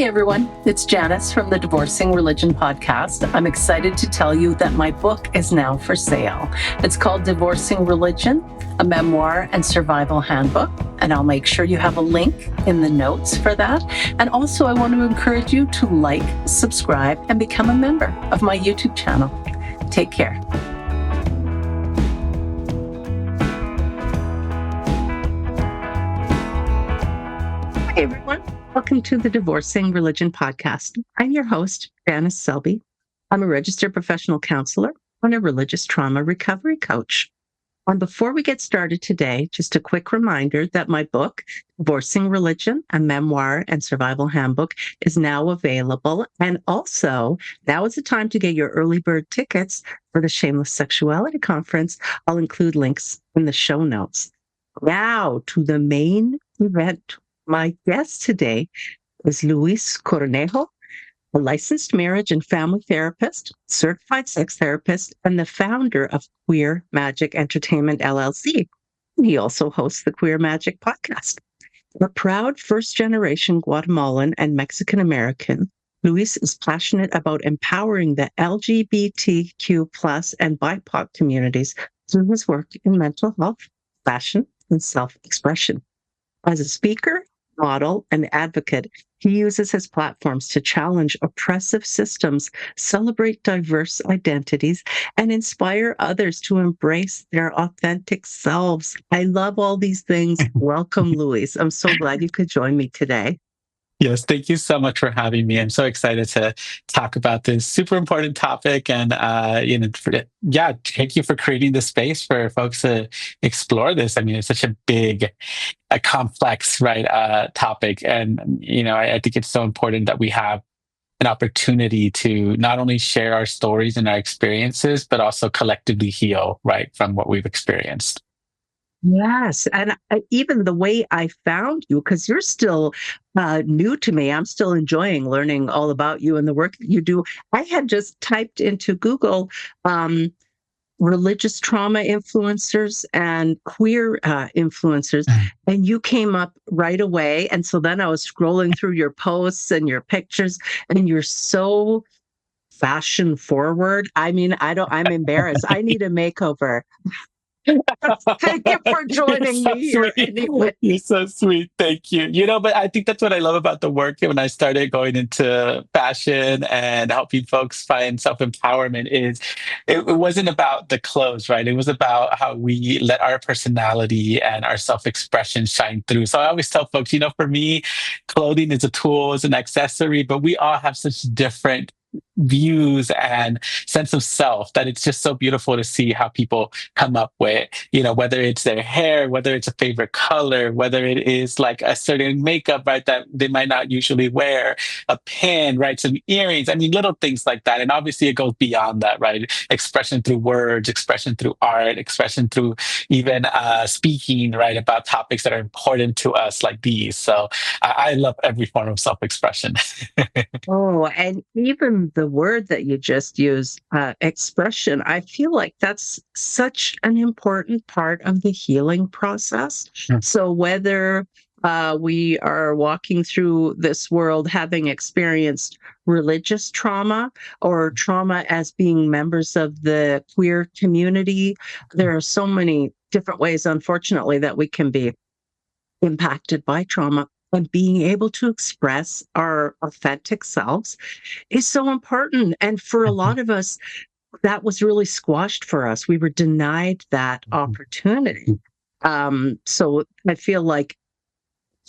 Hi, everyone. It's Janice from the Divorcing Religion podcast. I'm excited to tell you that my book is now for sale. It's called Divorcing Religion, a memoir and survival handbook. And I'll make sure you have a link in the notes for that. And also, I want to encourage you to like, subscribe, and become a member of my YouTube channel. Take care. Hi, everyone. Welcome to the Divorcing Religion podcast. I'm your host, Janice Selby. I'm a registered professional counselor and a religious trauma recovery coach. And before we get started today, just a quick reminder that my book, Divorcing Religion, a memoir and survival handbook, is now available. And also, now is the time to get your early bird tickets for the Shameless Sexuality Conference. I'll include links in the show notes. Now to the main event. My guest today is Luis Cornejo, a licensed marriage and family therapist, certified sex therapist, and the founder of Queer Magic Entertainment, LLC. He also hosts the Queer Magic podcast. A proud first-generation Guatemalan and Mexican American, Luis is passionate about empowering the LGBTQ plus and BIPOC communities through his work in mental health, fashion, and self-expression. As a speaker, model, and advocate, he uses his platforms to challenge oppressive systems, celebrate diverse identities, and inspire others to embrace their authentic selves. I love all these things. Welcome, Luis. I'm so glad you could join me today. Yes, thank you so much for having me. I'm so excited to talk about this super important topic, and thank you for creating the space for folks to explore this. I mean, it's such a big, a complex, right, topic, and I think it's so important that we have an opportunity to not only share our stories and our experiences, but also collectively heal, right, from what we've experienced. Yes. And even the way I found you, because you're still new to me, I'm still enjoying learning all about you and the work that you do. I had just typed into Google religious trauma influencers and queer influencers, and you came up right away. And so then I was scrolling through your posts and your pictures, and you're so fashion forward. I mean, I'm embarrassed. I need a makeover. Thank you for joining me here. Anyway. You're so sweet. Thank you. But I think that's what I love about the work. When I started going into fashion and helping folks find self-empowerment, is it wasn't about the clothes, right? It was about how we let our personality and our self-expression shine through. So I always tell folks, for me, clothing is a tool, is an accessory, but we all have such different views and sense of self that it's just so beautiful to see how people come up with, whether it's their hair, whether it's a favorite color, whether it is like a certain makeup, right, that they might not usually wear, a pin, right, some earrings. I mean, little things like that. And obviously it goes beyond that, right? Expression through words, expression through art, expression through even speaking, right, about topics that are important to us like these. So I love every form of self-expression. Oh, and even the word that you just used, expression, I feel like that's such an important part of the healing process. Sure. So whether we are walking through this world having experienced religious trauma or trauma as being members of the queer community, there are so many different ways, unfortunately, that we can be impacted by trauma. And being able to express our authentic selves is so important. And for a lot of us, that was really squashed for us. We were denied that opportunity. So I feel like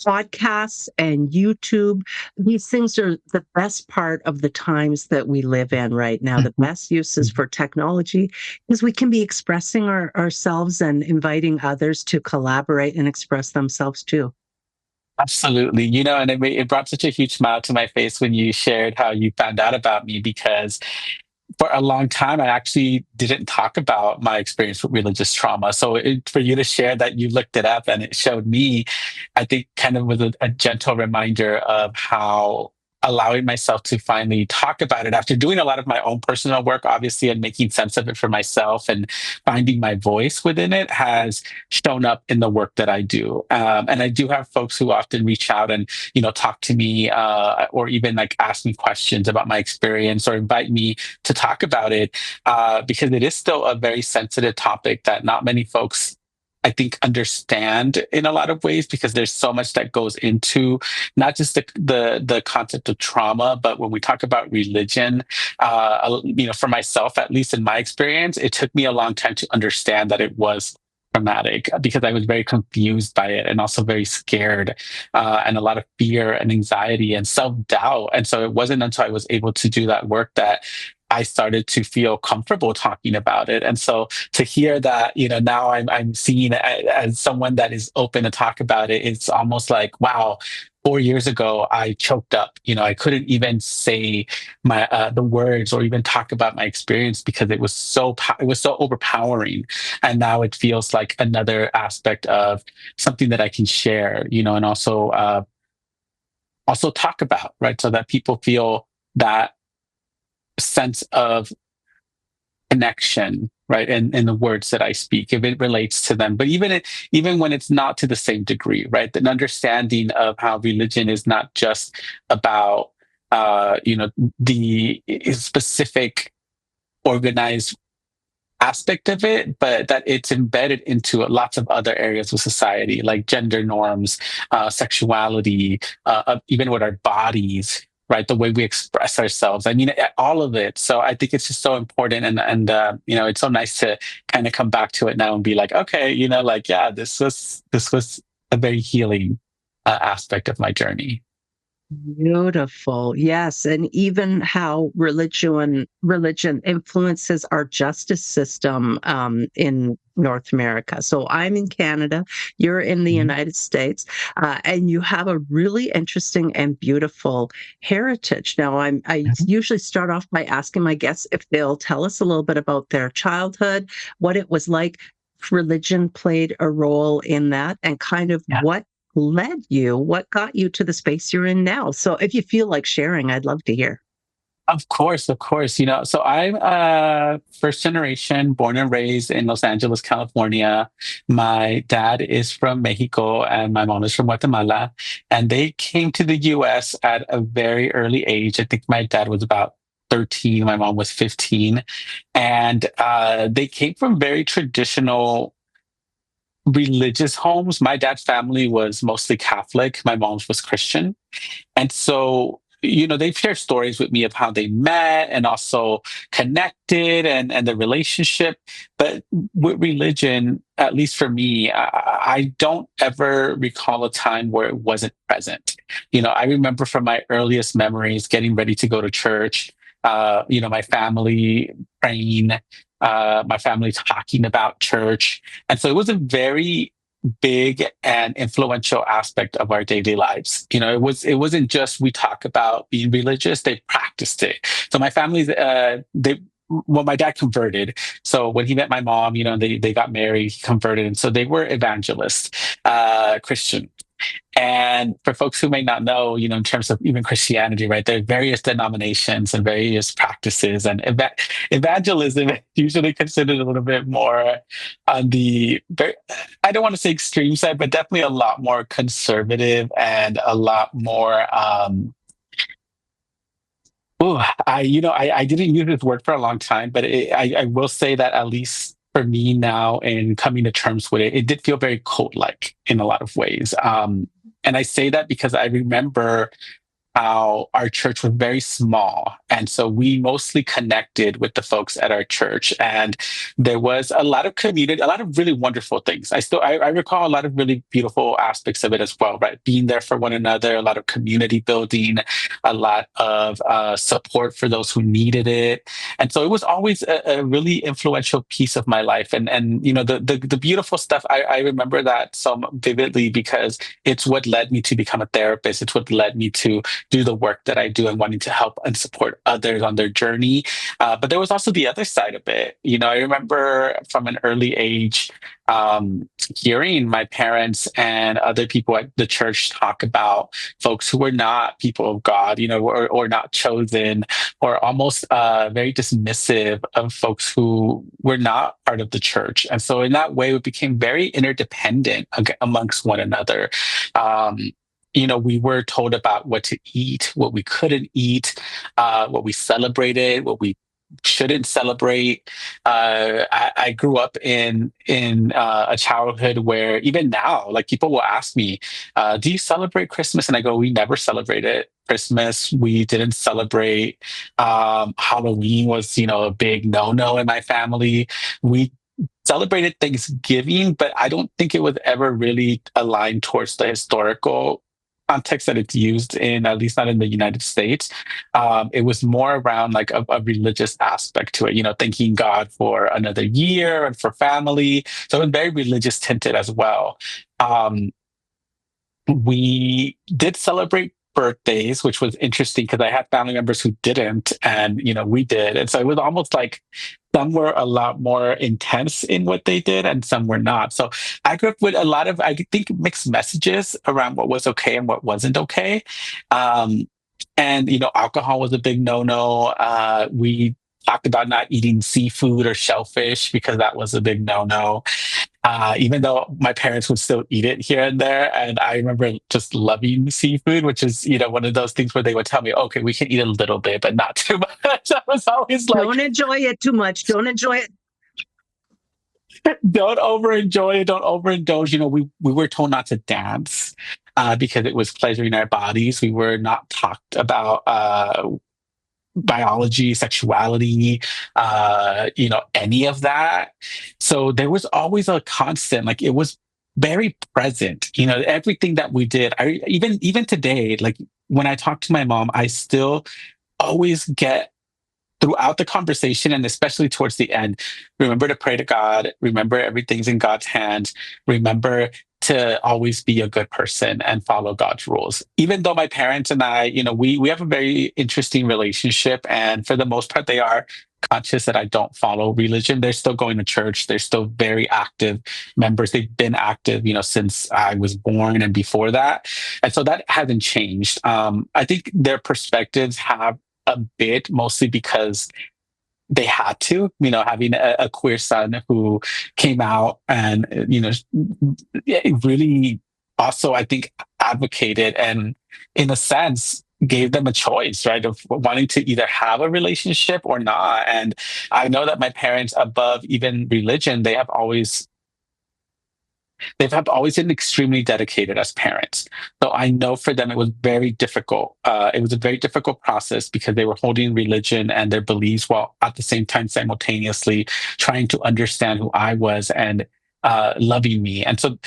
podcasts and YouTube, these things are the best part of the times that we live in right now. The best uses for technology is we can be expressing ourselves and inviting others to collaborate and express themselves too. Absolutely. And it brought such a huge smile to my face when you shared how you found out about me, because for a long time, I actually didn't talk about my experience with religious trauma. So for you to share that you looked it up and it showed me, I think kind of was a gentle reminder of how allowing myself to finally talk about it after doing a lot of my own personal work, obviously, and making sense of it for myself and finding my voice within it has shown up in the work that I do. And I do have folks who often reach out and, talk to me, or even like ask me questions about my experience or invite me to talk about it, because it is still a very sensitive topic that not many folks, I think, understand in a lot of ways, because there's so much that goes into not just the concept of trauma, but when we talk about religion, for myself, at least in my experience, it took me a long time to understand that it was traumatic, because I was very confused by it and also very scared, and a lot of fear and anxiety and self-doubt. And so it wasn't until I was able to do that work that I started to feel comfortable talking about it. And so to hear that, now I'm seen as someone that is open to talk about it, it's almost like, wow, 4 years ago, I choked up. I couldn't even say the words or even talk about my experience because it was so overpowering. And now it feels like another aspect of something that I can share, and also talk about, right? So that people feel that sense of connection, right, in the words that I speak, if it relates to them. But even when it's not to the same degree, right, an understanding of how religion is not just about the specific organized aspect of it, but that it's embedded into lots of other areas of society, like gender norms, sexuality, even with our bodies, right? The way we express ourselves. I mean, all of it. So I think it's just so important, and it's so nice to kind of come back to it now and be like, okay, yeah, this was a very healing aspect of my journey. Beautiful. Yes. And even how religion influences our justice system in North America. So I'm in Canada, you're in the Mhm. United States, and you have a really interesting and beautiful heritage. Now, I Mhm. usually start off by asking my guests if they'll tell us a little bit about their childhood, what it was like, if religion played a role in that, and kind of Yeah. what got you to the space you're in now. So if you feel like sharing, I'd love to hear. Of course, of course. So I'm first generation, born and raised in Los Angeles, California. My dad is from Mexico and my mom is from Guatemala. And they came to the US at a very early age. I think my dad was about 13, my mom was 15. And they came from very traditional religious homes. My dad's family was mostly Catholic, my mom's was Christian. And so, they've shared stories with me of how they met and also connected and the relationship. But with religion, at least for me, I don't ever recall a time where it wasn't present. I remember from my earliest memories getting ready to go to church, my family praying, my family talking about church. And so it was a very big and influential aspect of our daily lives. It wasn't just we talk about being religious, they practiced it. So my family, my dad converted. So when he met my mom, they got married, he converted, and so they were evangelists, Christian. And for folks who may not know, in terms of even Christianity, right, there are various denominations and various practices, and evangelism is usually considered a little bit more on the very, I don't want to say extreme side, but definitely a lot more conservative and a lot more. I didn't use this word for a long time, but I will say that at least for me now and coming to terms with it, it did feel very cult-like in a lot of ways. And I say that because I remember how our church was very small. And so we mostly connected with the folks at our church. And there was a lot of community, a lot of really wonderful things. I recall a lot of really beautiful aspects of it as well, right? Being there for one another, a lot of community building, a lot of support for those who needed it. And so it was always a really influential piece of my life. And the beautiful stuff, I remember that so vividly because it's what led me to become a therapist. It's what led me to do the work that I do and wanting to help and support others on their journey. But there was also the other side of it. I remember from an early age hearing my parents and other people at the church talk about folks who were not people of God, or not chosen, or almost very dismissive of folks who were not part of the church. And so in that way, we became very interdependent amongst one another. We were told about what to eat, what we couldn't eat, what we celebrated, what we shouldn't celebrate. I grew up in a childhood where even now, like people will ask me, "Do you celebrate Christmas?" And I go, "We never celebrated Christmas. We didn't celebrate. Halloween was, a big no-no in my family. We celebrated Thanksgiving, but I don't think it was ever really aligned towards the historical context that it's used in, at least not in the United States. It was more around like a religious aspect to it, thanking God for another year and for family. So it was very religious tinted as well. We did celebrate birthdays, which was interesting because I had family members who didn't, and we did, and so it was almost like some were a lot more intense in what they did, and some were not. So I grew up with a lot of, I think, mixed messages around what was okay and what wasn't okay. And alcohol was a big no-no. We talked about not eating seafood or shellfish because that was a big no-no. Even though my parents would still eat it here and there. And I remember just loving seafood, which is, one of those things where they would tell me, okay, we can eat a little bit, but not too much. I was always like, don't enjoy it too much. Don't enjoy it. Don't overenjoy it. Don't overindulge. We were told not to dance because it was pleasuring our bodies. We were not talked about biology, sexuality, any of that. So there was always a constant, like it was very present, everything that we did. I even today, like when I talk to my mom, I still always get throughout the conversation, and especially towards the end, remember to pray to God, remember everything's in God's hands, remember to always be a good person and follow God's rules. Even though my parents and I, we have a very interesting relationship, and for the most part, they are conscious that I don't follow religion. They're still going to church. They're still very active members. They've been active, since I was born and before that. And so that hasn't changed. I think their perspectives have a bit, mostly because they had to, having a queer son who came out and, really also, I think, advocated and, in a sense, gave them a choice, right, of wanting to either have a relationship or not. And I know that my parents, above even religion, they've always been extremely dedicated as parents. So I know for them it was very difficult. It was a very difficult process because they were holding religion and their beliefs while at the same time simultaneously trying to understand who I was and loving me. And so,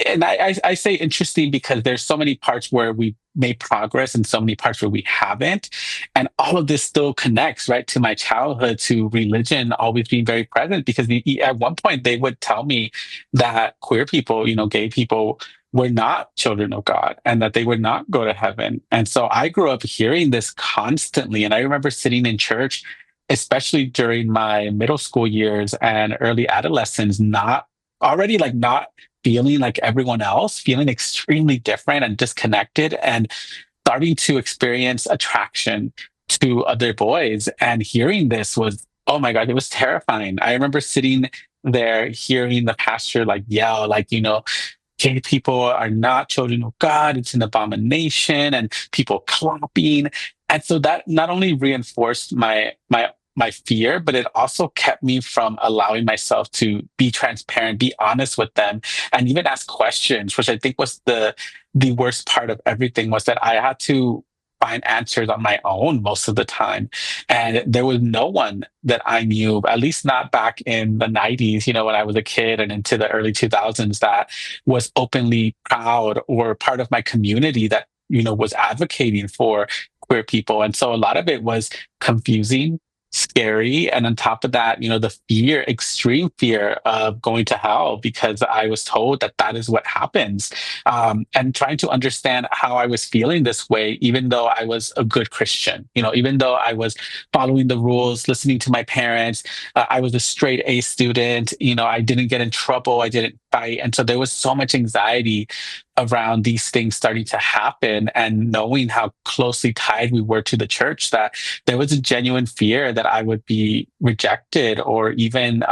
and I say interesting because there's so many parts where we made progress and so many parts where we haven't. And all of this still connects, right, to my childhood, to religion always being very present, because at one point they would tell me that queer people, gay people, were not children of God and that they would not go to heaven. And so I grew up hearing this constantly. And I remember sitting in church, especially during my middle school years and early adolescence, not feeling like everyone else, feeling extremely different and disconnected, and starting to experience attraction to other boys. And hearing this was, oh my God, it was terrifying. I remember sitting there hearing the pastor yell, gay people are not children of God, it's an abomination, and people clapping. And so that not only reinforced my fear, but it also kept me from allowing myself to be transparent, be honest with them, and even ask questions, which I think was the worst part of everything, was that I had to find answers on my own most of the time. And there was no one that I knew, at least not back in the 90s, when I was a kid and into the early 2000s, that was openly proud or part of my community that, was advocating for queer people. And so a lot of it was confusing. scary. And on top of that, the fear, extreme fear of going to hell because I was told that that is what happens. And trying to understand how I was feeling this way, even though I was a good Christian, even though I was following the rules, listening to my parents, I was a straight A student, I didn't get in trouble, I didn't fight. And so there was so much anxiety around these things starting to happen, and knowing how closely tied we were to the church, that there was a genuine fear that I would be rejected or even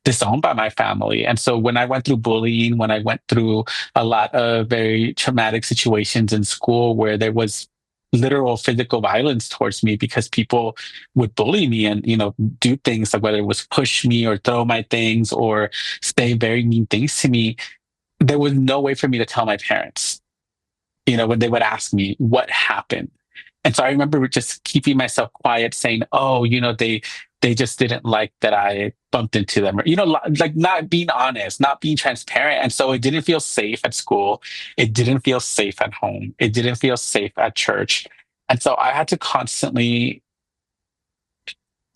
disowned by my family. And so when I went through bullying, when I went through a lot of very traumatic situations in school where there was literal physical violence towards me because people would bully me and do things like whether it was push me or throw my things or say very mean things to me, there was no way for me to tell my parents, when they would ask me what happened. And so I remember just keeping myself quiet, saying, "Oh, they just didn't like that I bumped into them," or like not being honest, not being transparent. And so it didn't feel safe at school. It didn't feel safe at home. It didn't feel safe at church. And so I had to constantly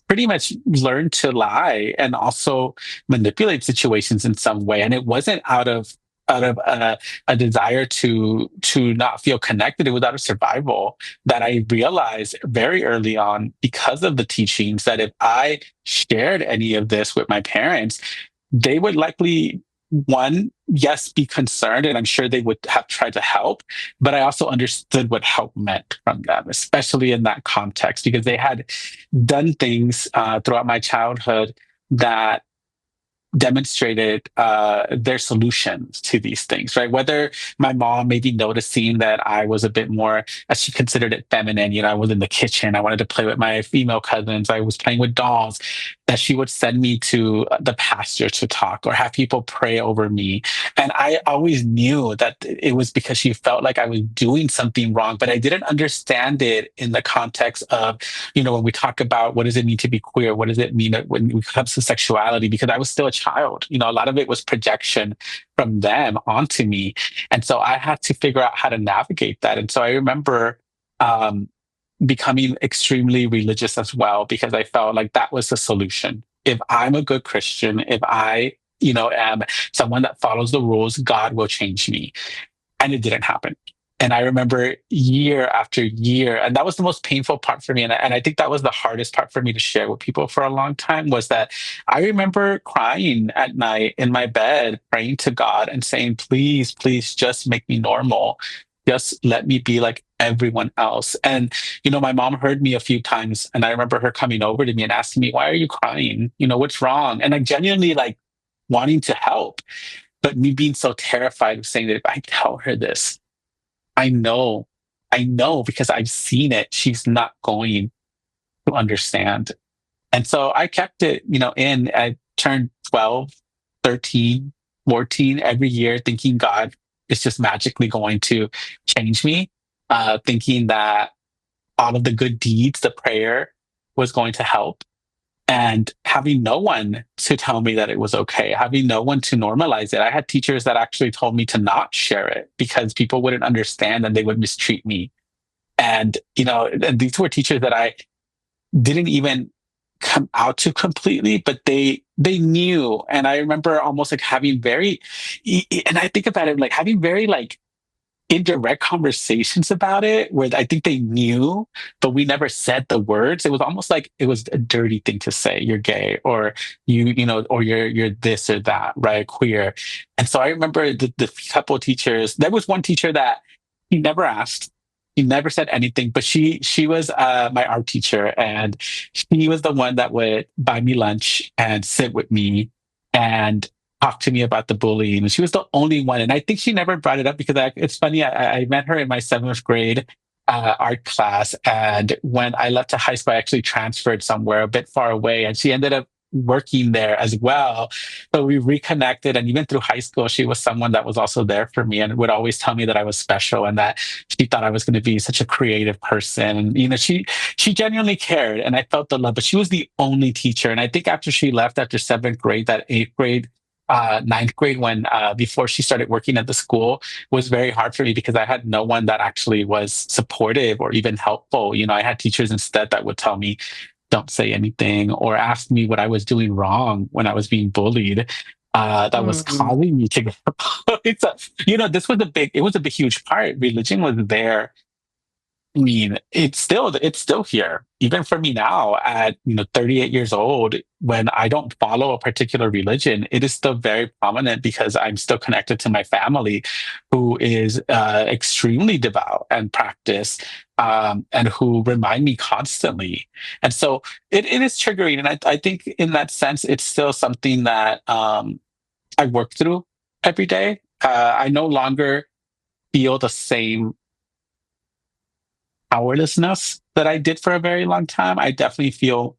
pretty much learn to lie and also manipulate situations in some way. And it wasn't out of a desire to not feel connected. It was out of survival, that I realized very early on, because of the teachings, that if I shared any of this with my parents, they would likely, one, yes, be concerned, and I'm sure they would have tried to help, but I also understood what help meant from them, especially in that context, because they had done things throughout my childhood that demonstrated their solutions to these things, right? Whether my mom maybe noticing that I was a bit more, as she considered it, feminine, I was in the kitchen, I wanted to play with my female cousins, I was playing with dolls, that she would send me to the pastor to talk or have people pray over me. And I always knew that it was because she felt like I was doing something wrong, but I didn't understand it in the context of, when we talk about what does it mean to be queer, what does it mean when it comes to sexuality, because I was still a child. A lot of it was projection from them onto me. And so I had to figure out how to navigate that. And so I remember becoming extremely religious as well, because I felt like that was the solution. If I'm a good Christian, if I, am someone that follows the rules, God will change me. And it didn't happen. And I remember year after year, and that was the most painful part for me. And I think that was the hardest part for me to share with people for a long time, was that I remember crying at night in my bed, praying to God and saying, please, please just make me normal. Just let me be like everyone else. And, my mom heard me a few times, and I remember her coming over to me and asking me, why are you crying? What's wrong? And I genuinely wanting to help, but me being so terrified of saying that if I tell her this, I know because I've seen it, she's not going to understand. And so I kept it, I turned 12, 13, 14 every year, thinking God is just magically going to change me, thinking that all of the good deeds, the prayer was going to help. And having no one to tell me that it was okay, having no one to normalize it. I had teachers that actually told me to not share it because people wouldn't understand and they would mistreat me. And, and these were teachers that I didn't even come out to completely, but they knew. And I remember almost having very, and I think about it, having very indirect conversations about it, where I think they knew, but we never said the words. It was almost like it was a dirty thing to say, you're gay, or or you're this or that, right? Queer. And so I remember the couple of teachers. There was one teacher that he never asked. He never said anything, but she was my art teacher, and she was the one that would buy me lunch and sit with me and talk to me about the bullying. And she was the only one. And I think she never brought it up because it's funny. I met her in my 7th grade art class. And when I left to high school, I actually transferred somewhere a bit far away. And she ended up working there as well. So we reconnected. And even through high school, she was someone that was also there for me and would always tell me that I was special and that she thought I was going to be such a creative person. And, she genuinely cared, and I felt the love, but she was the only teacher. And I think after she left, after 7th grade, that 8th grade, 9th grade, when before she started working at the school, was very hard for me because I had no one that actually was supportive or even helpful. I had teachers instead that would tell me, don't say anything, or asked me what I was doing wrong when I was being bullied. That was Mm, causing me to get it's a, this was a big, it was a big, huge part. Religion was there. I mean, it's still here, even for me now at 38 years old. When I don't follow a particular religion, it is still very prominent because I'm still connected to my family, who is extremely devout and practice, and who remind me constantly. And so it is triggering, and I think in that sense, it's still something that I work through every day. I no longer feel the same powerlessness that I did for a very long time. I definitely feel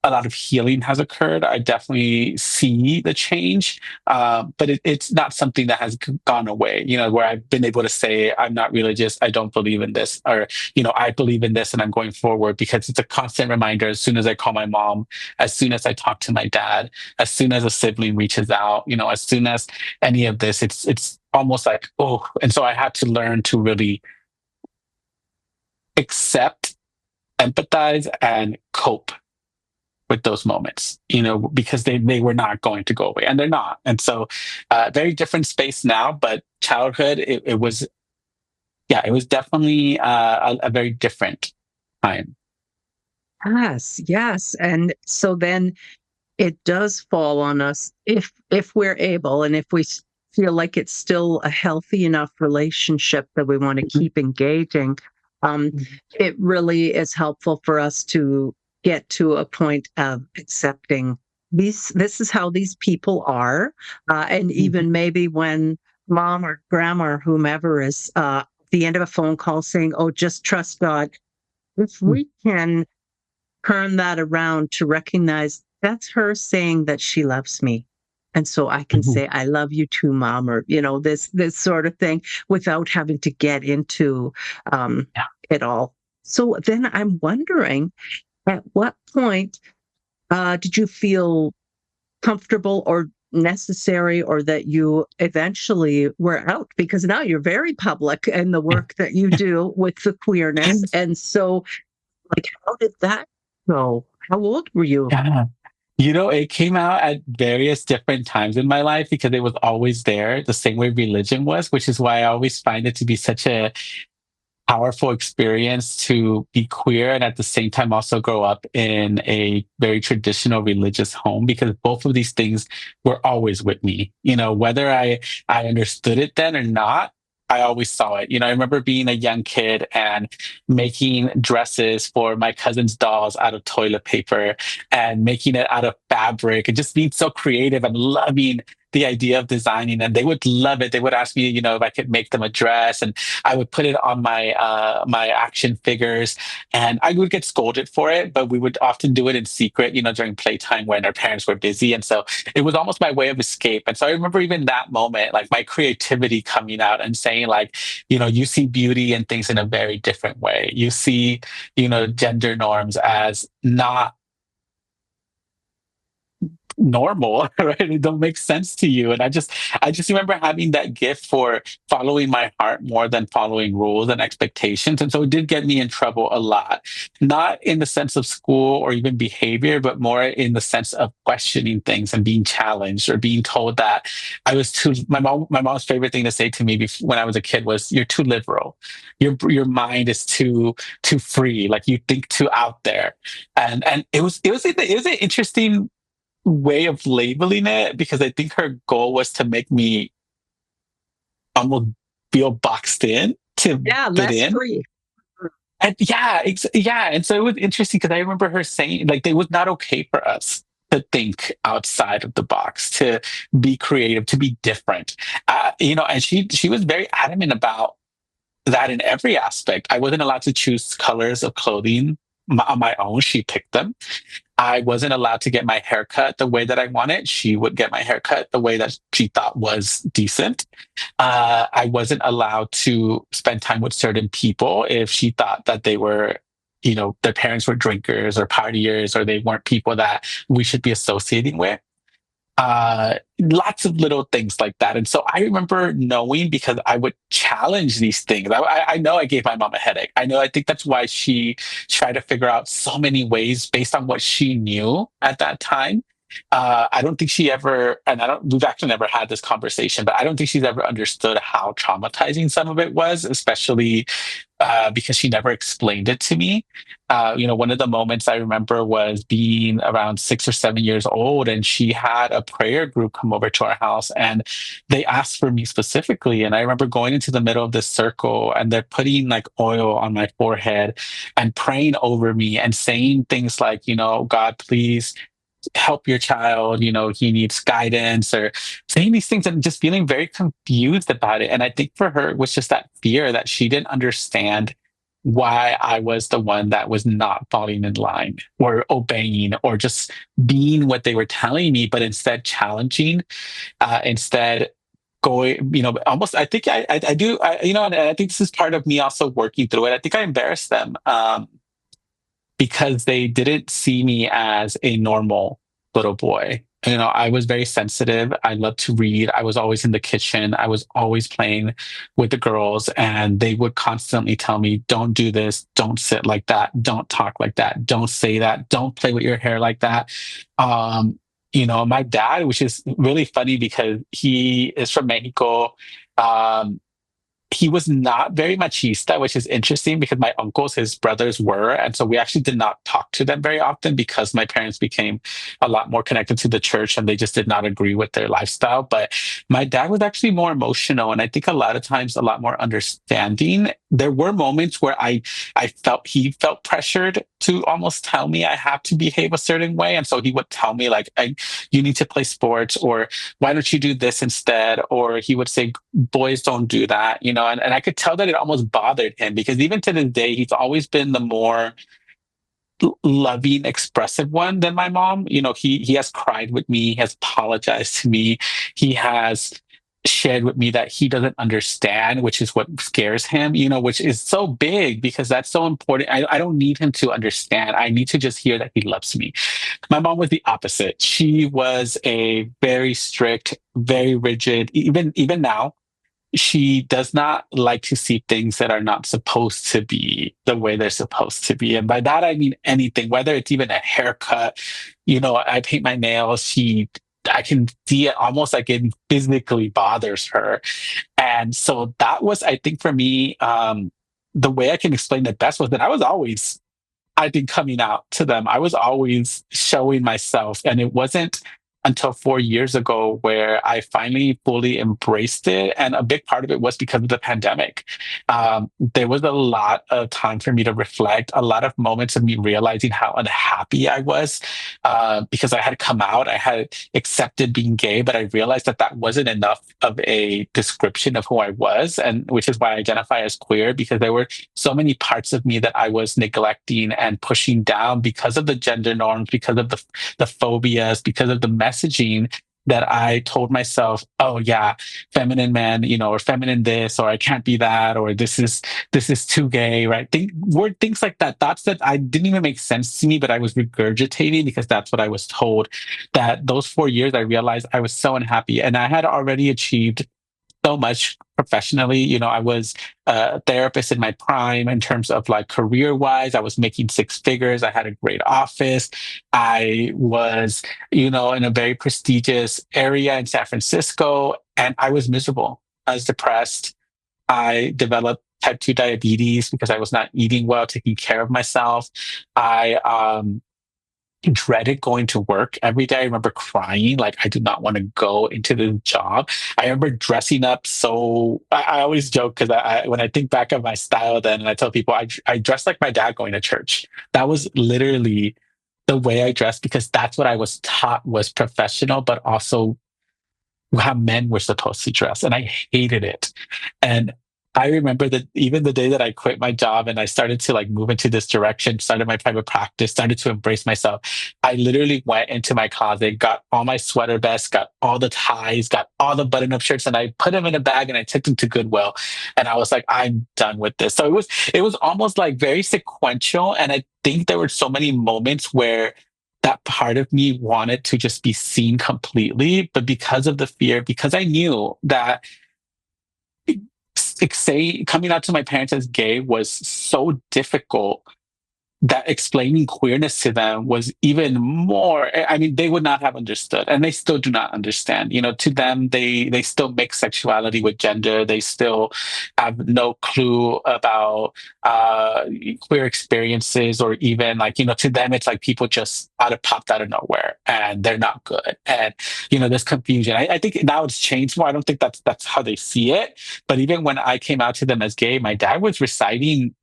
a lot of healing has occurred. I definitely see the change, but it's not something that has gone away. Where I've been able to say, I'm not religious, I don't believe in this, or I believe in this, and I'm going forward, because it's a constant reminder. As soon as I call my mom, as soon as I talk to my dad, as soon as a sibling reaches out, as soon as any of this, it's almost like, oh. And so I had to learn to really accept, empathize, and cope with those moments, because they were not going to go away, and they're not. And so, very different space now, but childhood, it was, yeah, it was definitely a very different time. yes, yes. And so then it does fall on us, if we're able, and if we feel like it's still a healthy enough relationship that we want to Mhm. keep engaging. um, Mhm. it really is helpful for us to get to a point of accepting this is how these people are, and even Mhm. maybe when mom or grandma or whomever is at the end of a phone call saying, "Oh, just trust God," if we can turn that around to recognize that's her saying that she loves me. And so I can Mhm. say, "I love you too, mom," or, this sort of thing, without having to get into um, Yeah. it all. So then I'm wondering, at what point did you feel comfortable or necessary, or that you eventually were out? Because now you're very public in the work that you do with the queerness. And so, like, how did that go? How old were you? Yeah. It came out at various different times in my life because it was always there, the same way religion was, which is why I always find it to be such a powerful experience to be queer and at the same time also grow up in a very traditional religious home, because both of these things were always with me. Whether I understood it then or not, I always saw it. I remember being a young kid and making dresses for my cousin's dolls out of toilet paper and making it out of fabric and just being so creative and loving the idea of designing, and they would love it. They would ask me, if I could make them a dress, and I would put it on my action figures, and I would get scolded for it, but we would often do it in secret, during playtime when our parents were busy, and so it was almost my way of escape. And so I remember even that moment, like my creativity coming out and saying, like, you see beauty and things in a very different way. You see, gender norms as not normal, right? It don't make sense to you. And I just remember having that gift for following my heart more than following rules and expectations. And so it did get me in trouble a lot, not in the sense of school or even behavior, but more in the sense of questioning things and being challenged or being told that I was too. My mom's favorite thing to say to me when I was a kid was, "You're too liberal. Your mind is too free. Like, you think too out there." And it was an interesting way of labeling it, because I think her goal was to make me almost feel boxed in to Yeah, fit less in. free. And yeah, yeah. And so it was interesting because I remember her saying, like, it was not okay for us to think outside of the box, to be creative, to be different. And she was very adamant about that in every aspect. I wasn't allowed to choose colors of clothing on my own. She picked them. I wasn't allowed to get my hair cut the way that I wanted. She would get my hair cut the way that she thought was decent. I wasn't allowed to spend time with certain people if she thought that they were, their parents were drinkers or partiers, or they weren't people that we should be associating with. Lots of little things like that. And so I remember knowing, because I would challenge these things. I know I gave my mom a headache. I think that's why she tried to figure out so many ways based on what she knew at that time. I don't think she ever, and we've actually never had this conversation, but I don't think she's ever understood how traumatizing some of it was, especially because she never explained it to me. One of the moments I remember was being around 6 or 7 years old, and she had a prayer group come over to our house, and they asked for me specifically. And I remember going into the middle of this circle, and they're putting like oil on my forehead and praying over me and saying things like, God, please help your child, he needs guidance, or saying these things and just feeling very confused about it. And I think for her, it was just that fear that she didn't understand why I was the one that was not falling in line or obeying or just being what they were telling me, but instead challenging, instead going, almost, I think I do, and I think this is part of me also working through it. I think I embarrassed them. Because they didn't see me as a normal little boy. I was very sensitive. I loved to read. I was always in the kitchen. I was always playing with the girls, and they would constantly tell me, don't do this, don't sit like that, don't talk like that, don't say that, don't play with your hair like that. My dad, which is really funny because he is from Mexico, he was not very machista, which is interesting because my uncles, his brothers were. And so we actually did not talk to them very often because my parents became a lot more connected to the church and they just did not agree with their lifestyle. But my dad was actually more emotional. And I think a lot of times a lot more understanding. There were moments where I felt he felt pressured to almost tell me I have to behave a certain way. And so he would tell me like, you need to play sports, or why don't you do this instead? Or he would say, boys don't do that, and I could tell that it almost bothered him because even to this day, he's always been the more loving, expressive one than my mom. He has cried with me, he has apologized to me, he has shared with me that he doesn't understand, which is what scares him, which is so big because that's so important. I don't need him to understand. I need to just hear that he loves me. My mom was the opposite. She was a very strict, very rigid, even now she does not like to see things that are not supposed to be the way they're supposed to be. And by that, I mean anything, whether it's even a haircut, I paint my nails. I can see it almost like it physically bothers her. And so that was, I think for me, the way I can explain it best was that I think coming out to them, I was always showing myself. And it wasn't until 4 years ago where I finally fully embraced it. And a big part of it was because of the pandemic. There was a lot of time for me to reflect, a lot of moments of me realizing how unhappy I was because I had come out, I had accepted being gay, but I realized that that wasn't enough of a description of who I was, and which is why I identify as queer, because there were so many parts of me that I was neglecting and pushing down because of the gender norms, because of the phobias, because of the messaging that I told myself, oh yeah, feminine man, or feminine this, or I can't be that, or this is too gay, right? Things like that, thoughts that I didn't even make sense to me, but I was regurgitating because that's what I was told. That those 4 years, I realized I was so unhappy, and I had already achieved so much professionally. I was a therapist in my prime in terms of like career wise. I was making six figures. I had a great office. I was, in a very prestigious area in San Francisco, and I was miserable. I was depressed. I developed type 2 diabetes because I was not eating well, taking care of myself. I dreaded going to work every day. I remember crying, like I do not want to go into the job. I remember dressing up. So I always joke because when I think back of my style then, and I tell people I dressed like my dad going to church. That was literally the way I dressed because that's what I was taught was professional, but also how men were supposed to dress. And I hated it. And I remember that even the day that I quit my job and I started to like move into this direction, started my private practice, started to embrace myself, I literally went into my closet, got all my sweater vests, got all the ties, got all the button-up shirts, and I put them in a bag and I took them to Goodwill. And I was like, I'm done with this. So it was almost like very sequential. And I think there were so many moments where that part of me wanted to just be seen completely, but because of the fear, because I knew that say coming out to my parents as gay was so difficult, that explaining queerness to them was even more. I mean, they would not have understood, and they still do not understand. To them, they still mix sexuality with gender. They still have no clue about queer experiences, or even like, to them it's like people just popped out of nowhere and they're not good. And there's confusion. I think now it's changed more. I don't think that's how they see it. But even when I came out to them as gay, my dad was reciting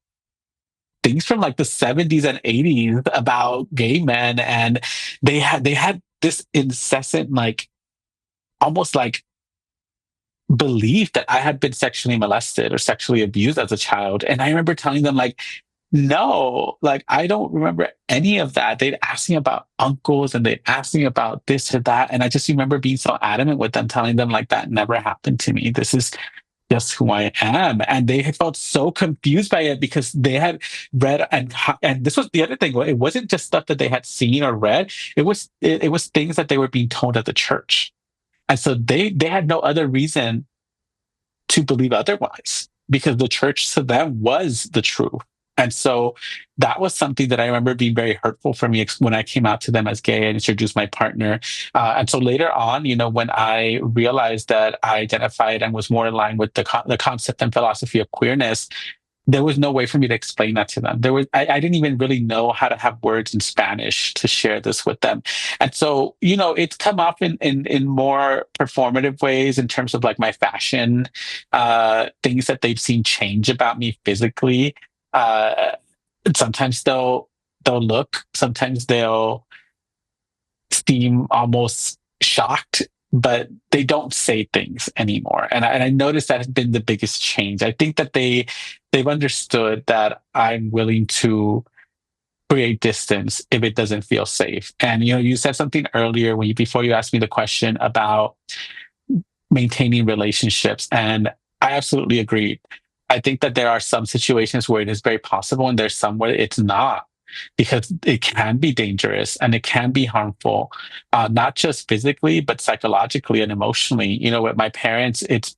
things from like the 70s and 80s about gay men, and they had this incessant, like, almost like, belief that I had been sexually molested or sexually abused as a child. And I remember telling them, like, no, like, I don't remember any of that. They'd ask me about uncles and they'd ask me about this or that, and I just remember being so adamant with them, telling them, like, that never happened to me. This is just who I am. And they had felt so confused by it because they had read, and this was the other thing. It wasn't just stuff that they had seen or read. It was things that they were being told at the church. And so they had no other reason to believe otherwise, because the church to them was the truth. And so that was something that I remember being very hurtful for me when I came out to them as gay and introduced my partner. And so later on, when I realized that I identified and was more aligned with the concept and philosophy of queerness, there was no way for me to explain that to them. I didn't even really know how to have words in Spanish to share this with them. And so, it's come up in more performative ways, in terms of like my fashion, things that they've seen change about me physically. Uh, Sometimes they'll look, sometimes they'll seem almost shocked, but they don't say things anymore. And I noticed that has been the biggest change. I think that they've understood that I'm willing to create distance if it doesn't feel safe. And you said something earlier before you asked me the question about maintaining relationships, and I absolutely agree. I think that there are some situations where it is very possible, and there's some where it's not, because it can be dangerous and it can be harmful, not just physically, but psychologically and emotionally. With my parents, it's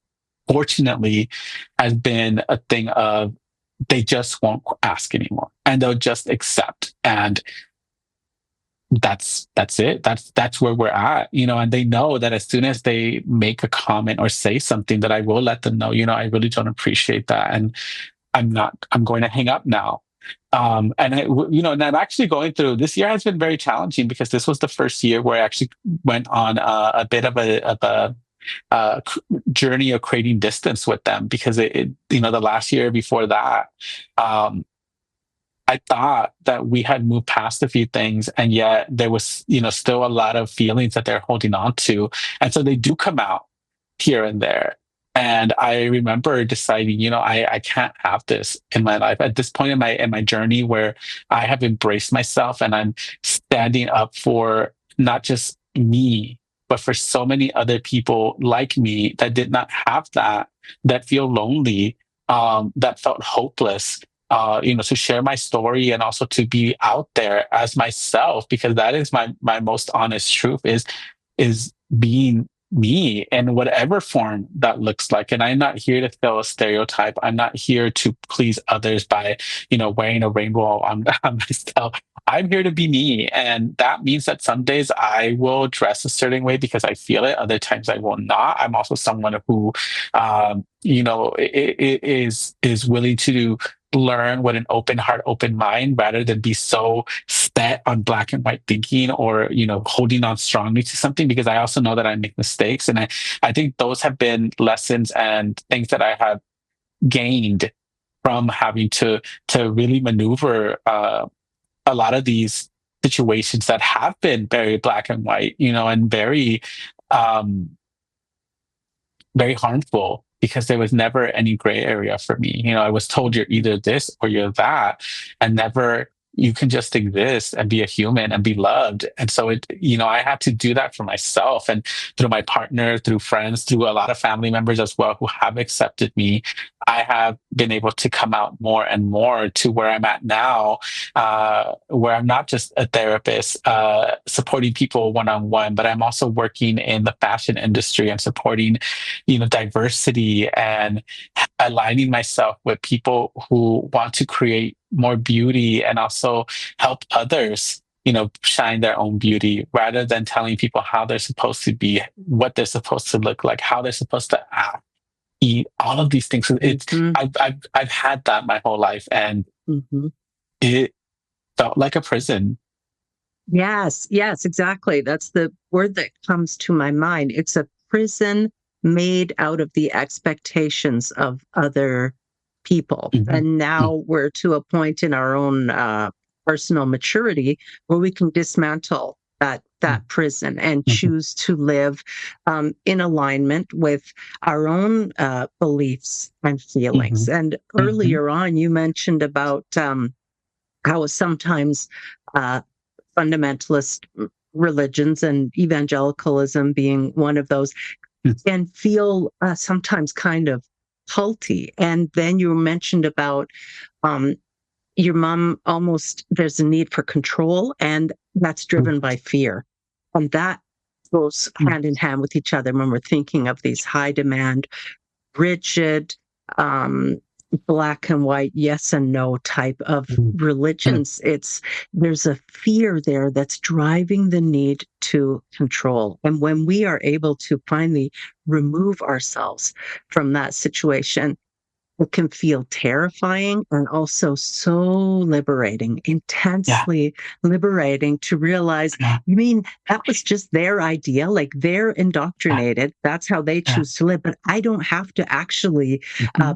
fortunately has been a thing of, they just won't ask anymore, and they'll just accept. And that's it. That's where we're at, and they know that as soon as they make a comment or say something, that I will let them know, I really don't appreciate that, and I'm going to hang up now. And I'm actually going through, this year has been very challenging, because this was the first year where I actually went on a bit of a journey of creating distance with them, because the last year before that, I thought that we had moved past a few things, and yet there was, still a lot of feelings that they're holding on to. And so they do come out here and there. And I remember deciding, I can't have this in my life at this point in my journey, where I have embraced myself and I'm standing up for not just me, but for so many other people like me that did not have that feel lonely, that felt hopeless. To share my story, and also to be out there as myself, because that is my most honest truth, is being me in whatever form that looks like. And I'm not here to fill a stereotype. I'm not here to please others by, wearing a rainbow on myself. I'm here to be me. And that means that some days I will dress a certain way because I feel it. Other times I will not. I'm also someone who, is willing to learn with an open heart, open mind, rather than be so set on black and white thinking, or holding on strongly to something, because I also know that I make mistakes. And I think those have been lessons and things that I have gained from having to really maneuver a lot of these situations that have been very black and white, and um very harmful, because there was never any gray area for me. I was told, you're either this or you're that, and never you can just exist and be a human and be loved. And so I had to do that for myself, and through my partner, through friends, through a lot of family members as well who have accepted me. I have been able to come out more and more to where I'm at now, where I'm not just a therapist supporting people one-on-one, but I'm also working in the fashion industry and supporting, diversity and aligning myself with people who want to create more beauty and also help others, shine their own beauty, rather than telling people how they're supposed to be, what they're supposed to look like, how they're supposed to act, eat, all of these things. So I've had that my whole life, and it felt like a prison. Yes, exactly. That's the word that comes to my mind. It's a prison made out of the expectations of other people. And now we're to a point in our own personal maturity where we can dismantle that prison and choose to live in alignment with our own beliefs and feelings. And earlier on, you mentioned about how sometimes fundamentalist religions, and evangelicalism being one of those, can feel sometimes kind of culty. And then you mentioned about your mom, almost there's a need for control, and that's driven by fear. And that goes hand in hand with each other when we're thinking of these high demand, rigid, black and white, yes and no type of religions. There's a fear there that's driving the need to control. And when we are able to finally remove ourselves from that situation, it can feel terrifying and also so liberating, intensely liberating, to realize, you mean that was just their idea? Like, they're indoctrinated. That's how they choose to live. But I don't have to actually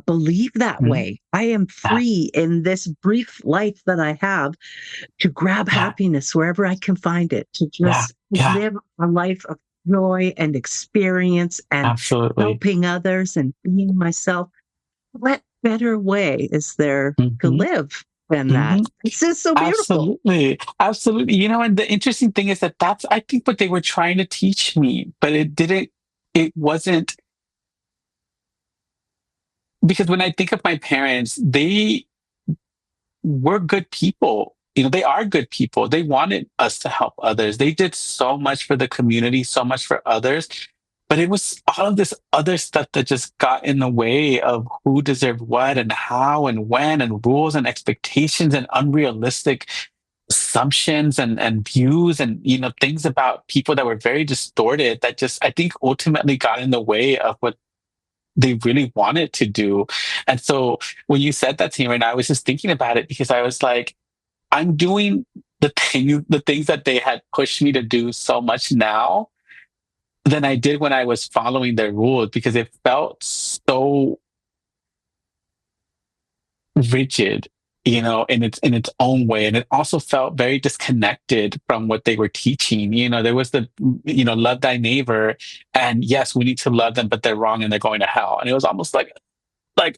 believe that way. I am free in this brief life that I have to grab happiness wherever I can find it, to just live a life of joy and experience and helping others and being myself. What better way is there to live than that? It's just so beautiful. Absolutely. And the interesting thing is that's, I think, what they were trying to teach me, but it wasn't, because when I think of my parents, they were good people. They are good people. They wanted us to help others. They did so much for the community, so much for others. But it was all of this other stuff that just got in the way of who deserved what and how and when, and rules and expectations and unrealistic assumptions and views and, things about people that were very distorted, that just, I think, ultimately got in the way of what they really wanted to do. And so when you said that to me right now, I was just thinking about it, because I was like, I'm doing the things that they had pushed me to do so much now than I did when I was following their rules, because it felt so rigid, in its own way. And it also felt very disconnected from what they were teaching. There was the, love thy neighbor, and yes, we need to love them, but they're wrong and they're going to hell. And it was almost like,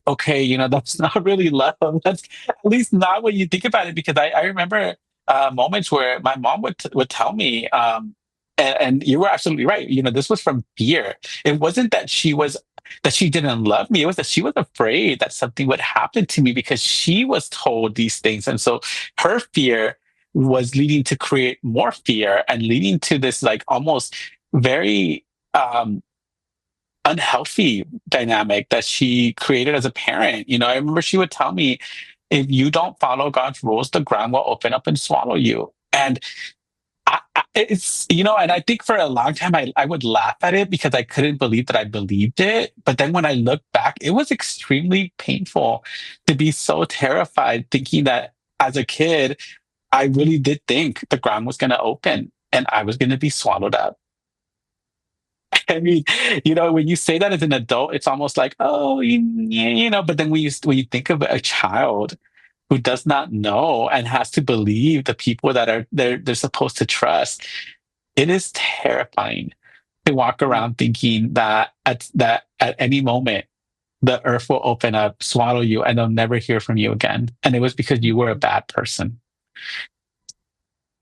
okay, that's not really love. That's at least not when you think about it, because I remember moments where my mom would tell me, and you were absolutely right. This was from fear. It wasn't that she didn't love me. It was that she was afraid that something would happen to me, because she was told these things. And so her fear was leading to create more fear, and leading to this like almost very unhealthy dynamic that she created as a parent. I remember she would tell me, if you don't follow God's rules, the ground will open up and swallow you. And it's, and I think for a long time I would laugh at it, because I couldn't believe that I believed it. But then when I look back, it was extremely painful to be so terrified, thinking that as a kid, I really did think the ground was going to open and I was going to be swallowed up. I mean, when you say that as an adult, it's almost like, oh, but then when you think of a child who does not know and has to believe the people that are they're supposed to trust, it is terrifying to walk around thinking that at any moment the earth will open up, swallow you, and they'll never hear from you again. And it was because you were a bad person.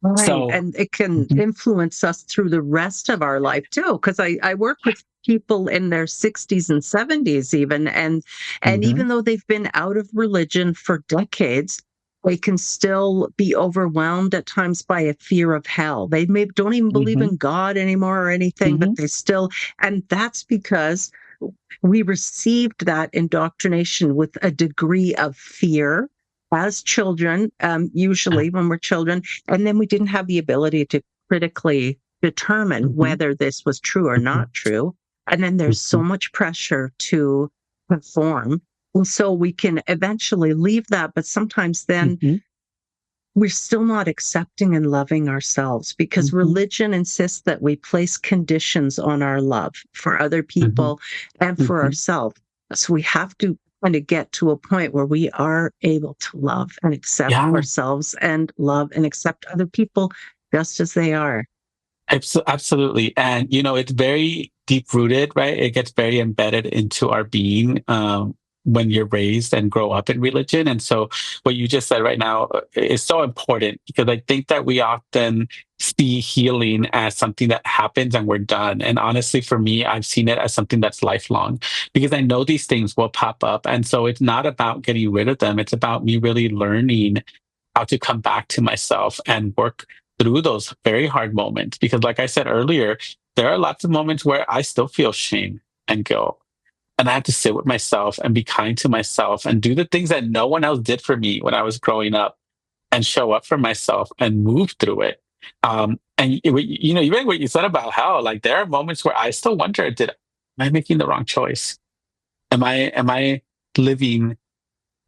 Right. So, And it can mhm, influence us through the rest of our life too. Because I work with people in their 60s and 70s even. And mhm, even though they've been out of religion for decades, they can still be overwhelmed at times by a fear of hell. They maybe don't even believe mhm, in God anymore or anything, but mhm, they still, and that's because we received that indoctrination with a degree of fear as children, uh, usually when we're children, and then we didn't have the ability to critically determine mhm, whether this was true or mhm, not true. And then there's so mhm, much pressure to conform. And so we can eventually leave that, but sometimes then mhm, we're still not accepting and loving ourselves because mhm, religion insists that we place conditions on our love for other mhm, people and for mhm. ourselves. So we have to kind of get to a point where we are able to love and accept Yeah. ourselves and love and accept other people just as they are. Absolutely. And, it's very deep rooted, right? It gets very embedded into our being when you're raised and grow up in religion. And so, what you just said right now is so important because I think that we often see healing as something that happens and we're done. And honestly, for me, I've seen it as something that's lifelong because I know these things will pop up. And so, it's not about getting rid of them, it's about me really learning how to come back to myself and work through those very hard moments. Because, like I said earlier, there are lots of moments where I still feel shame and guilt. And I have to sit with myself and be kind to myself and do the things that no one else did for me when I was growing up and show up for myself and move through it. Even what you said about how, like, there are moments where I still wonder, am I making the wrong choice? Am I living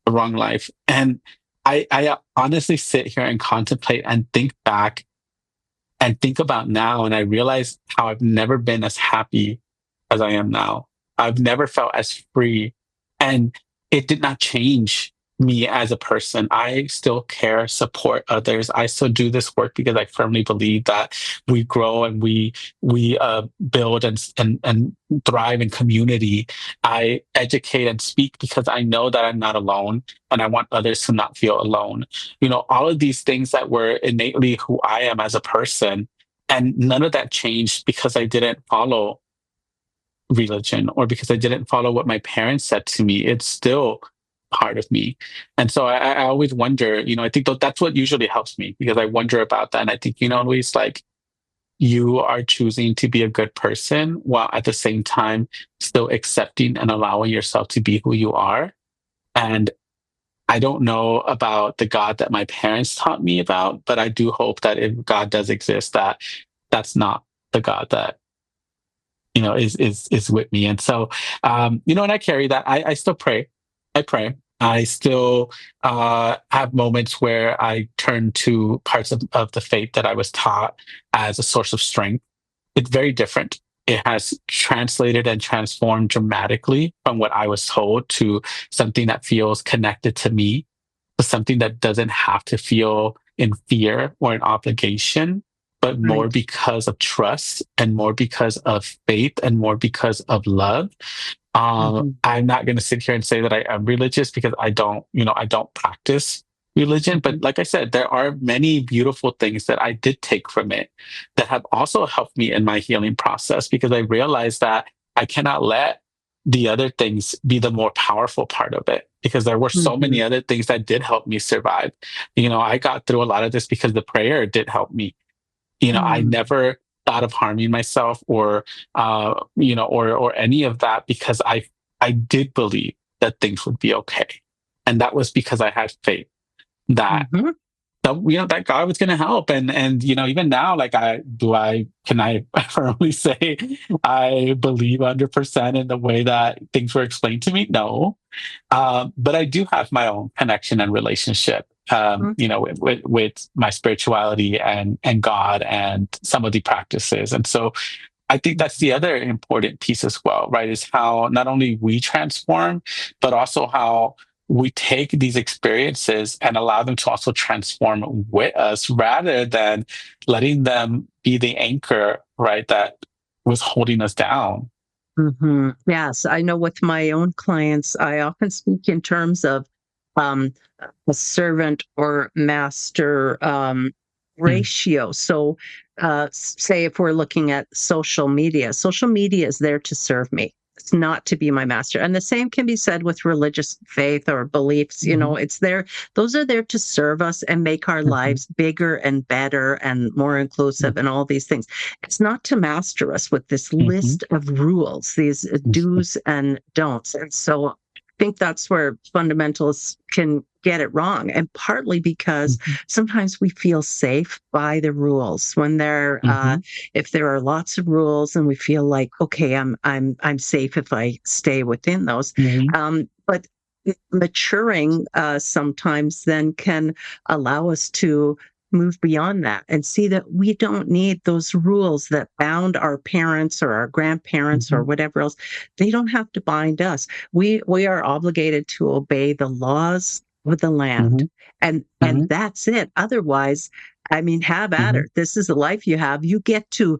the wrong life? And I honestly sit here and contemplate and think back and think about now. And I realize how I've never been as happy as I am now. I've never felt as free. And it did not change me as a person. I still care, support others. I still do this work because I firmly believe that we grow and we build and thrive in community. I educate and speak because I know that I'm not alone and I want others to not feel alone. All of these things that were innately who I am as a person. And none of that changed because I didn't follow religion or because I didn't follow what my parents said to me. It's still part of me. And so I always wonder, I think that's what usually helps me because I wonder about that. And I think, Luis, like you are choosing to be a good person while at the same time still accepting and allowing yourself to be who you are. And I don't know about the God that my parents taught me about, but I do hope that if God does exist, that's not the God that is with me. And so, and I carry that. I still pray. I pray. I still have moments where I turn to parts of the faith that I was taught as a source of strength. It's very different. It has translated and transformed dramatically from what I was told to something that feels connected to me, to something that doesn't have to feel in fear or an obligation, but more Right. because of trust and more because of faith and more because of love. Mhm. I'm not going to sit here and say that I am religious because I don't practice religion. But Mhm. like I said, there are many beautiful things that I did take from it that have also helped me in my healing process because I realized that I cannot let the other things be the more powerful part of it because there were so many Mhm. other things that did help me survive. I got through a lot of this because the prayer did help me. I Mm. never thought of harming myself or any of that because I did believe that things would be okay. And that was because I had faith that Mhm. that God was going to help. And even now, like can I firmly say I believe 100% in the way that things were explained to me? No. But I do have my own connection and relationship, Mhm. with my spirituality and God and some of the practices. And so I think that's the other important piece as well, right? Is how not only we transform, but also how we take these experiences and allow them to also transform with us rather than letting them be the anchor, right? That was holding us down. Mhm. Yes, I know with my own clients, I often speak in terms of um, a servant or master Mm. ratio. So, say if we're looking at social media is there to serve me. It's not to be my master. And the same can be said with religious faith or beliefs. Mhm. It's there, those are there to serve us and make our Mhm. lives bigger and better and more inclusive and all these things. It's not to master us with this Mhm. list of rules, these Mhm. do's and don'ts. And so I think that's where fundamentalists can get it wrong. And partly because Mhm. sometimes we feel safe by the rules when Mhm. if there are lots of rules and we feel like, okay, I'm safe if I stay within those. Mhm. But maturing sometimes then can allow us to move beyond that and see that we don't need those rules that bound our parents or our grandparents or Mhm. whatever else. They don't have to bind us. We are obligated to obey the laws of the land. Mhm. And Mhm. that's it. Otherwise, I mean, have at Mhm. it. This is the life you have. You get to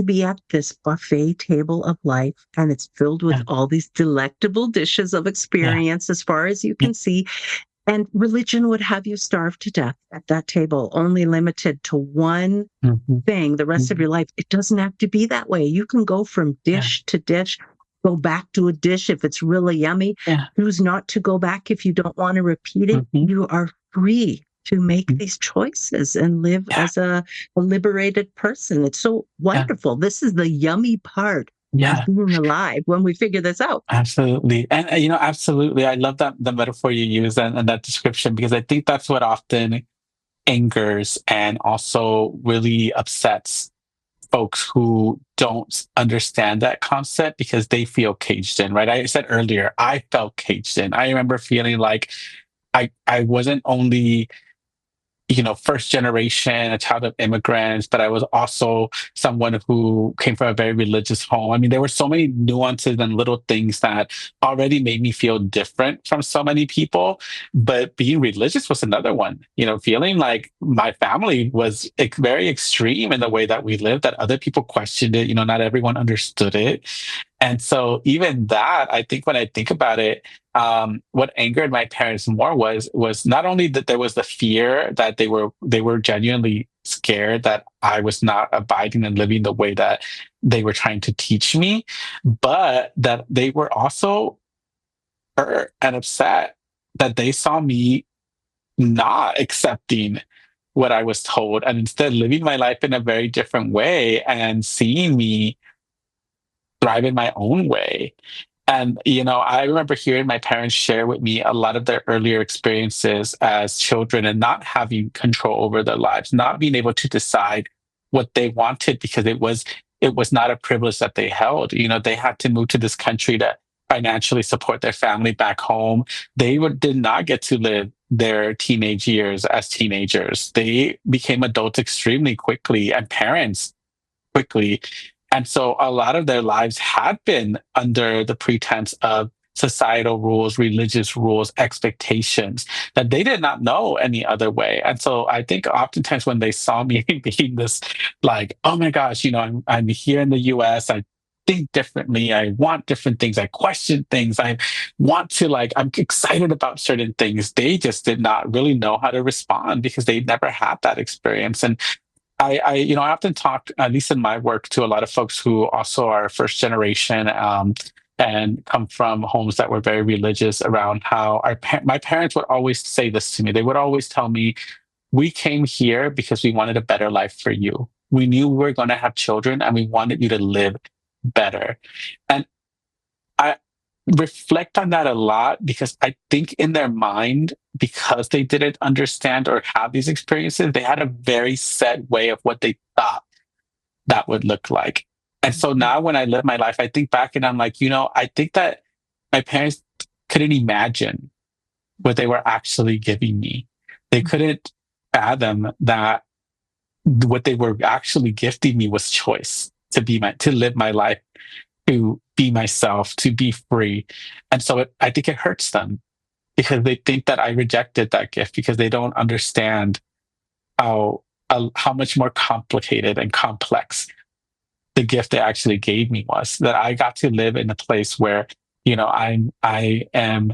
be at this buffet table of life, and it's filled with Yeah. all these delectable dishes of Yeah. experience as far as you Yeah. can see. And religion would have you starve to death at that table, only limited to one Mhm. thing the rest of Mhm. your life. It doesn't have to be that way. You can go from Yeah. dish to dish, go back to a dish if it's really yummy, Yeah. choose not to go back if you don't want to repeat it. Mhm. You are free to make Mm. these choices and live Yeah. as a liberated person. It's so Yeah. wonderful. This is the yummy part of Yeah. being alive when we figure this out. Absolutely. And, absolutely. I love that the metaphor you use and that description because I think that's what often angers and also really upsets folks who don't understand that concept because they feel caged in, right? I said earlier, I felt caged in. I remember feeling like I wasn't only first generation, a child of immigrants, but I was also someone who came from a very religious home. I mean, there were so many nuances and little things that already made me feel different from so many people. But being religious was another one, feeling like my family was very extreme in the way that we lived, that other people questioned it, not everyone understood it. And so even that, I think when I think about it, what angered my parents more was not only that there was the fear that they were genuinely scared that I was not abiding and living the way that they were trying to teach me, but that they were also hurt and upset that they saw me not accepting what I was told and instead living my life in a very different way and seeing me thrive in my own way. And, I remember hearing my parents share with me a lot of their earlier experiences as children and not having control over their lives, not being able to decide what they wanted because it was not a privilege that they held. They had to move to this country to financially support their family back home. They did not get to live their teenage years as teenagers. They became adults extremely quickly and parents quickly. And so a lot of their lives had been under the pretense of societal rules, religious rules, expectations that they did not know any other way. And so I think oftentimes when they saw me being this, like, oh my gosh, I'm here in the US, I think differently, I want different things, I question things, I want to I'm excited about certain things. They just did not really know how to respond because they never had that experience. And I often talk, at least in my work, to a lot of folks who also are first generation and come from homes that were very religious around how my parents would always say this to me. They would always tell me, "We came here because we wanted a better life for you. We knew we were going to have children, and we wanted you to live better." And I reflect on that a lot because I think in their mind, because they didn't understand or have these experiences, they had a very set way of what they thought that would look like. And so now when I live my life, I think back and I'm like, I think that my parents couldn't imagine what they were actually giving me. They couldn't fathom that what they were actually gifting me was choice to live my life, to be myself, to be free. And so I think it hurts them because they think that I rejected that gift because they don't understand how much more complicated and complex the gift they actually gave me was. That I got to live in a place where I am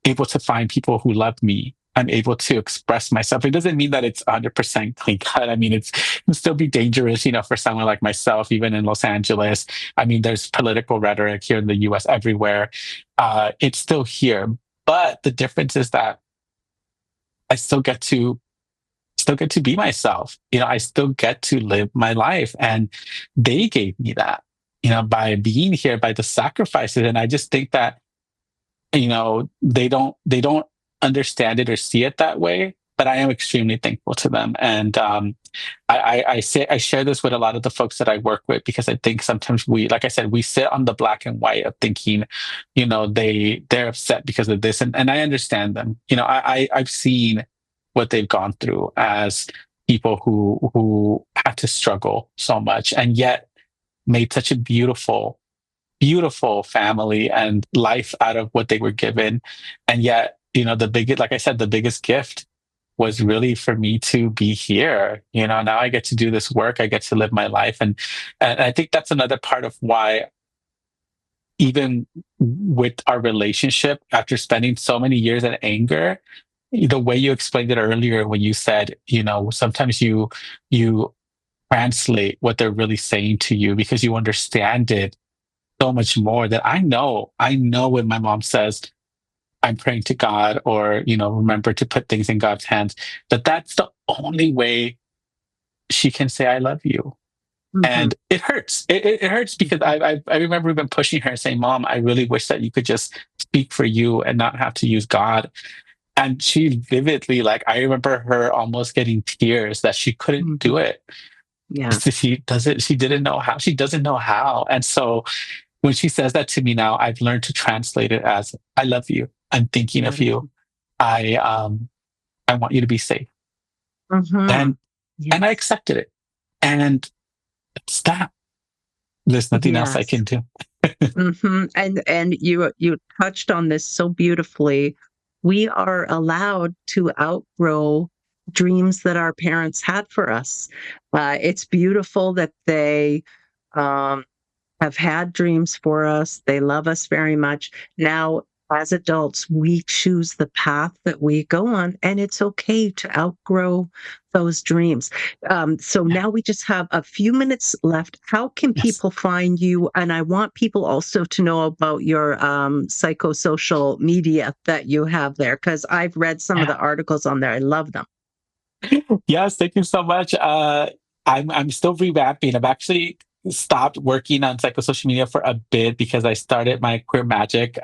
able to find people who love me. I'm able to express myself. It doesn't mean that it's 100% clean cut. I mean, it can still be dangerous, for someone like myself, even in Los Angeles. I mean, there's political rhetoric here in the US everywhere. It's still here. But the difference is that I still get to be myself. I still get to live my life. And they gave me that, by being here, by the sacrifices. And I just think that, they don't understand it or see it that way. But I am extremely thankful to them. And I share this with a lot of the folks that I work with, because I think sometimes like I said, we sit on the black and white of thinking, they're upset because of this. And I understand them. I've seen what they've gone through as people who had to struggle so much, and yet made such a beautiful family and life out of what they were given. And yet, like I said, the biggest gift was really for me to be here. Now I get to do this work, I get to live my life. And I think that's another part of why, even with our relationship, after spending so many years in anger, the way you explained it earlier, when you said, sometimes you translate what they're really saying to you because you understand it so much more. That I know when my mom says, I'm praying to God, or, remember to put things in God's hands, that's the only way she can say, I love you. Mm-hmm. And it hurts. It hurts because I remember even pushing her and saying, Mom, I really wish that you could just speak for you and not have to use God. And she vividly, I remember her almost getting tears that she couldn't do it. Yeah. She didn't know how. She doesn't know how. And so when she says that to me now, I've learned to translate it as, I love you. I'm thinking of you. I want you to be safe. Mm-hmm. And I accepted it. And it's that. There's nothing else I can do. Mm-hmm. And you touched on this so beautifully. We are allowed to outgrow dreams that our parents had for us. It's beautiful that they have had dreams for us. They love us very much. Now, as adults, we choose the path that we go on, and it's okay to outgrow those dreams. So now we just have a few minutes left. How can people find you? And I want people also to know about your psychosocial media that you have there, because I've read some of the articles on there. I love them. Yes, thank you so much. I'm still revamping. I've actually stopped working on psychosocial media for a bit because I started my Queer Magic,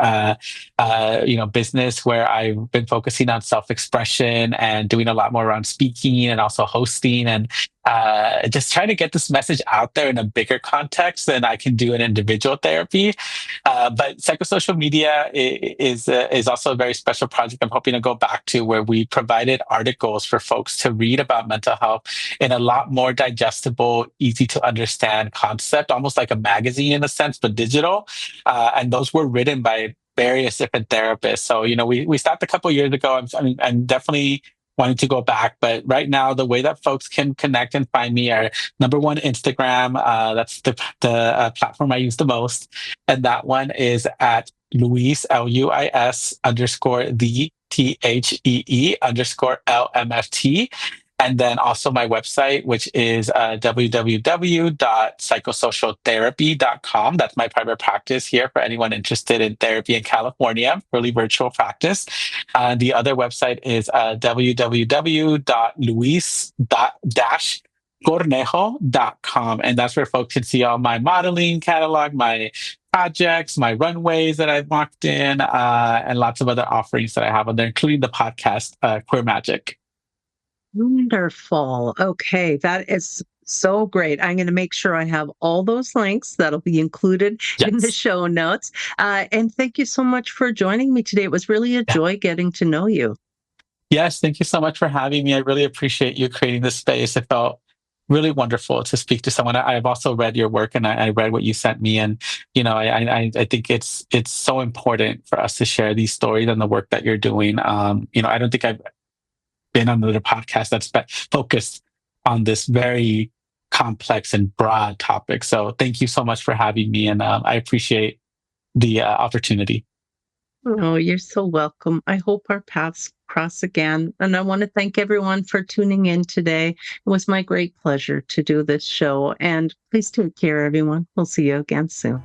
business, where I've been focusing on self-expression and doing a lot more around speaking and also hosting, and just trying to get this message out there in a bigger context than I can do in individual therapy. But psychosocial media is also a very special project I'm hoping to go back to, where we provided articles for folks to read about mental health in a lot more digestible, easy to understand concept, almost like a magazine in a sense, but digital. And those were written by various different therapists. So, we stopped a couple of years ago. I'm definitely wanting to go back. But right now, the way that folks can connect and find me are, number one, Instagram. That's the platform I use the most. And that one is at Luis, Luis _ the THEE _LMFT. And then also my website, which is www.psychosocialtherapy.com. That's my private practice here for anyone interested in therapy in California, really virtual practice. The other website is www.luis-cornejo.com. And that's where folks can see all my modeling catalog, my projects, my runways that I've walked in, and lots of other offerings that I have on there, including the podcast, Queer Magic. Wonderful. Okay, that is so great. I'm going to make sure I have all those links that'll be included in the show notes. And thank you so much for joining me today. It was really a joy getting to know you. Yes, thank you so much for having me. I really appreciate you creating this space. It felt really wonderful to speak to someone. I've also read your work, and I read what you sent me. And, I think it's so important for us to share these stories and the work that you're doing. I don't think I've been on another podcast that's focused on this very complex and broad topic. So thank you so much for having me. And I appreciate the opportunity. Oh, you're so welcome. I hope our paths cross again. And I want to thank everyone for tuning in today. It was my great pleasure to do this show. And please take care, everyone. We'll see you again soon.